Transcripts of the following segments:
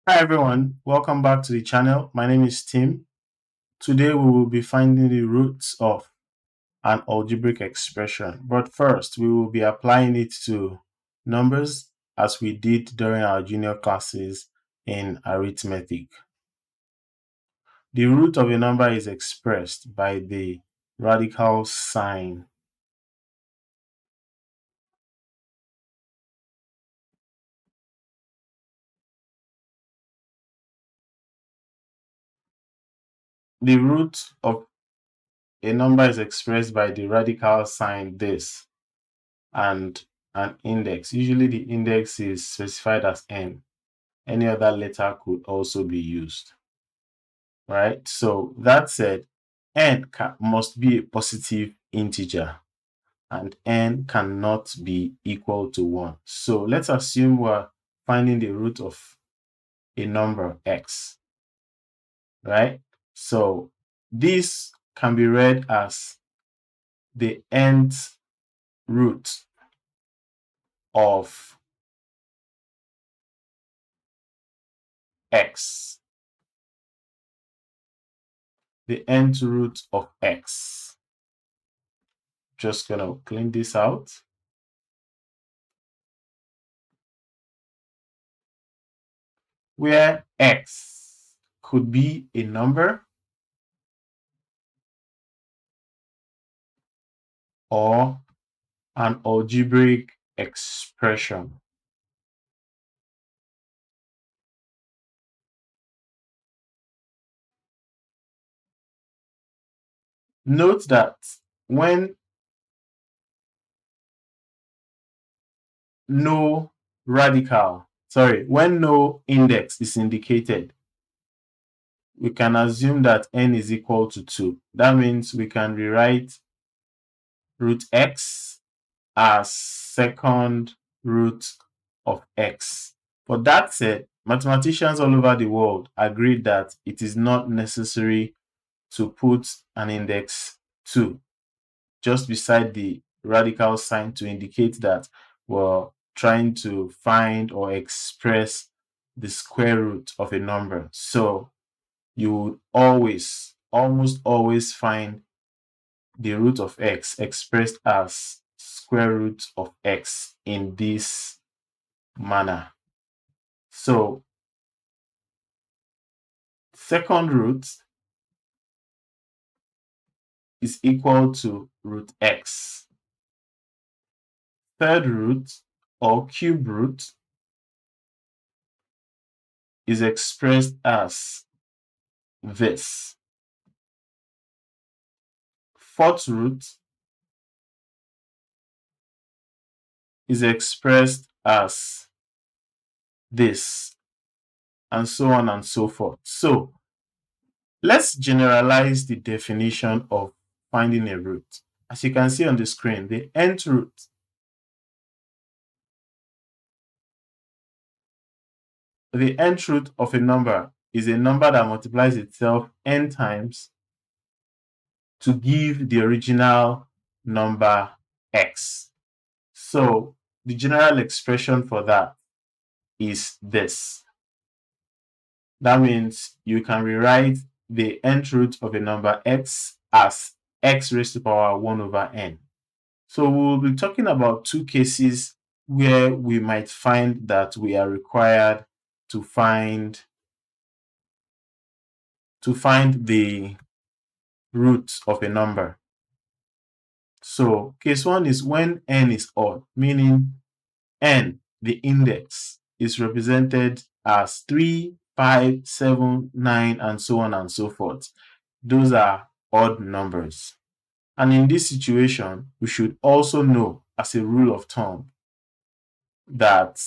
Hi everyone, welcome back to the channel. My name is Tim. Today we will be finding the roots of an algebraic expression. But first, we will be applying it to numbers as we did during our junior classes in arithmetic. The root of a number is expressed by the radical sign. The root of a number is expressed by the radical sign this and an index. Usually the index is specified as n. Any other letter could also be used, right? So that said, must be a positive integer and n cannot be equal to 1. So let's assume we're finding the root of a number x, right? So this can be read as the nth root of x. The nth root of x. Just gonna clean this out. Where x could be a number or an algebraic expression. Note that when no when no index is indicated, we can assume that n is equal to 2. That means we can rewrite root x as second root of x. But that said, mathematicians all over the world agreed that it is not necessary to put an index 2 just beside the radical sign to indicate that we're trying to find or express the square root of a number. So you would almost always find the root of x expressed as square root of x in this manner. So second root is equal to root x. Third root or cube root is expressed as this. Fourth root is expressed as this, and so on and so forth. So let's generalize the definition of finding a root. As you can see on the screen, the nth root of a number is a number that multiplies itself n times to give the original number x. So the general expression for that is this. That means you can rewrite the nth root of a number x as x raised to the power 1 over n. So we'll be talking about two cases where we might find that we are required to find the root of a number. So case one is when n is odd, meaning n, the index, is represented as 3, 5, 7, 9, and so on and so forth. Those are odd numbers. And in this situation, we should also know as a rule of thumb that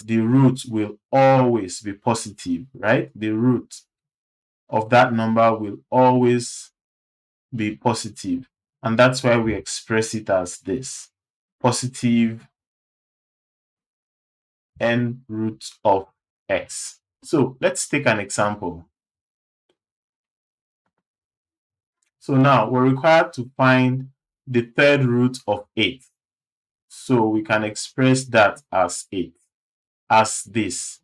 the root will always be positive, right? The root of that number will always be positive. And that's why we express it as this: positive n root of x. So let's take an example. So now we're required to find the third root of 8. So we can express that as 8, as this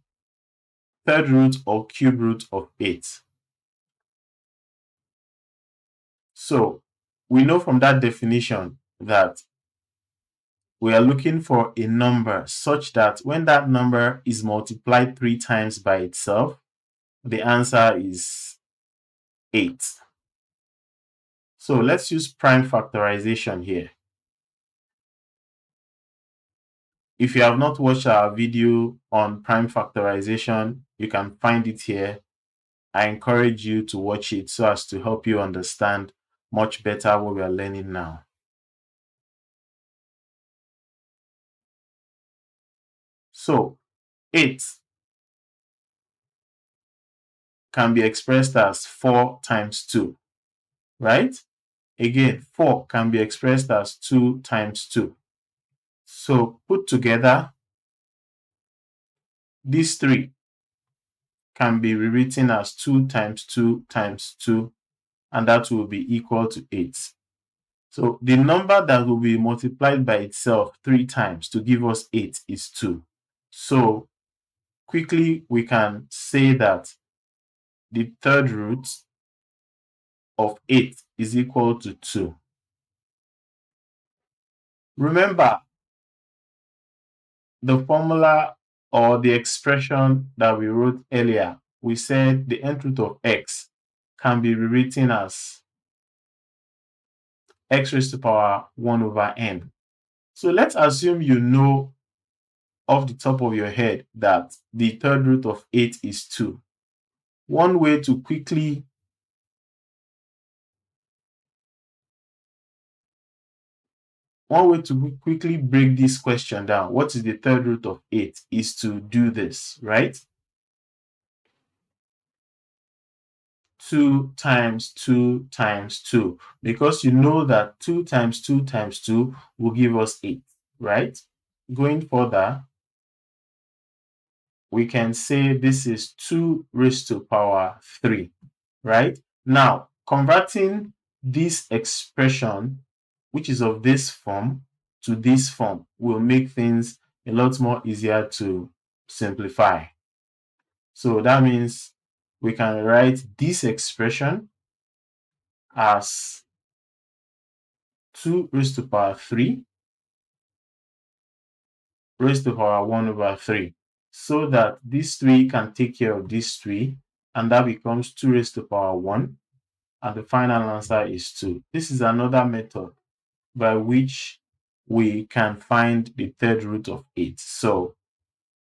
third root or cube root of 8. So we know from that definition that we are looking for a number such that when that number is multiplied 3 times by itself, the answer is 8. So let's use prime factorization here. If you have not watched our video on prime factorization, you can find it here. I encourage you to watch it so as to help you understand much better what we are learning now. So 8 can be expressed as 4 times 2, right? Again, 4 can be expressed as 2 times 2. So put together, these 3 can be rewritten as 2 times 2 times 2, and that will be equal to 8. So the number that will be multiplied by itself 3 times to give us 8 is 2. So quickly we can say that the third root of 8 is equal to 2. Remember the formula or the expression that we wrote earlier. We said the nth root of x can be rewritten as x raised to the power 1 over n. So let's assume you know off the top of your head that the third root of 8 is 2. One way to quickly break this question down, what is the third root of 8, is to do this, right? 2 times 2 times 2, because you know that 2 times 2 times 2 will give us 8, right? Going further, we can say this is 2 raised to power 3, right? Now, converting this expression, which is of this form, to this form will make things a lot more easier to simplify. So that means we can write this expression as 2 raised to power 3 raised to power 1 over 3, so that this 3 can take care of this 3, and that becomes 2 raised to power 1, and the final answer is 2. This is another method by which we can find the third root of 8. So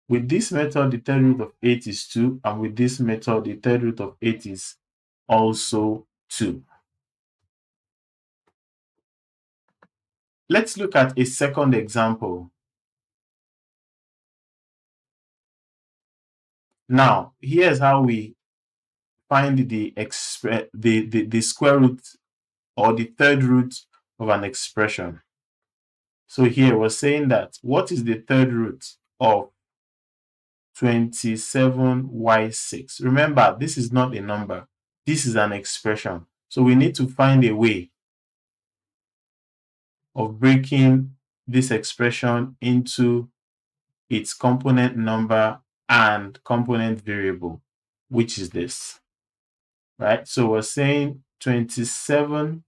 with this method, the third root of 8 is 2, and with this method, the third root of 8 is also 2. Let's look at a second example. Now, here's how we find the square root or the third root of an expression. So here we're saying that what is the third root of 27y6? Remember, this is not a number. This is an expression. So we need to find a way of breaking this expression into its component number and component variable, which is this, right? So we're saying 27,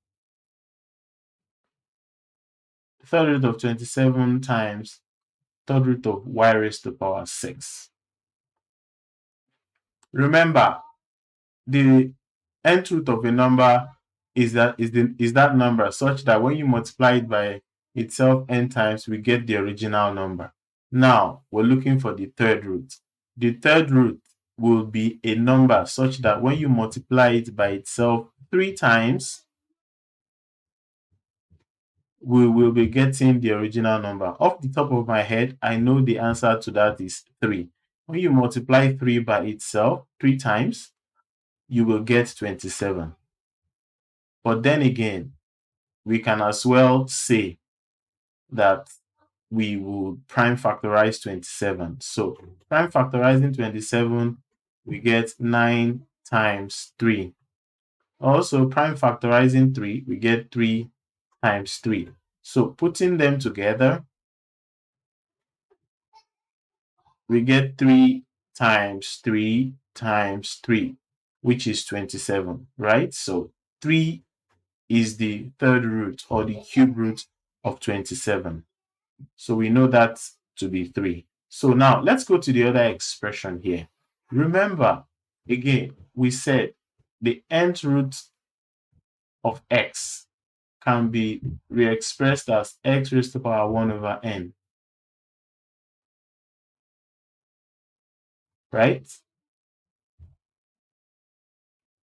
third root of 27 times third root of y raised to the power 6. Remember, the nth root of a number is that number such that when you multiply it by itself n times, we get the original number. Now, we're looking for the third root. The third root will be a number such that when you multiply it by itself 3 times, we will be getting the original number. Off the top of my head, I know the answer to that is 3. When you multiply 3 by itself 3 times, you will get 27. But then again, we can as well say that we will prime factorize 27. So prime factorizing 27, we get 9 times 3. Also, prime factorizing 3, we get 3 times 3. So putting them together, we get 3 times 3 times 3, which is 27, right? So 3 is the third root or the cube root of 27. So we know that to be 3. So now let's go to the other expression here. Remember, again, we said the nth root of x can be re-expressed as x raised to the power 1 over n, right?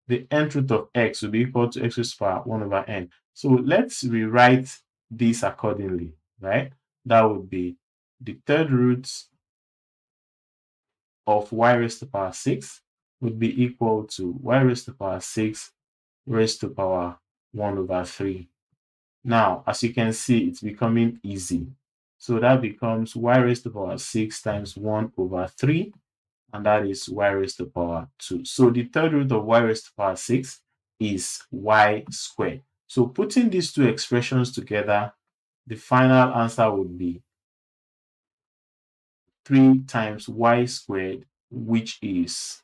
The nth root of x will be equal to x raised to the power 1 over n. So let's rewrite this accordingly, right? That would be the third root of y raised to the power 6 would be equal to y raised to the power 6 raised to the power 1 over 3. Now, as you can see, it's becoming easy. So that becomes y raised to the power 6 times 1 over 3, and that is y raised to the power 2. So the third root of y raised to the power 6 is y squared. So putting these two expressions together, the final answer would be 3 times y squared, which is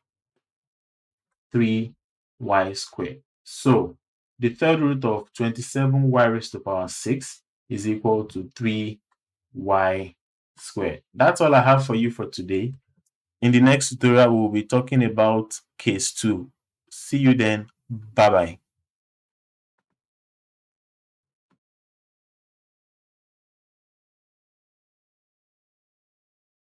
3y squared. So the third root of 27y raised to the power 6 is equal to 3y squared. That's all I have for you for today. In the next tutorial, we'll be talking about case 2. See you then. Bye-bye.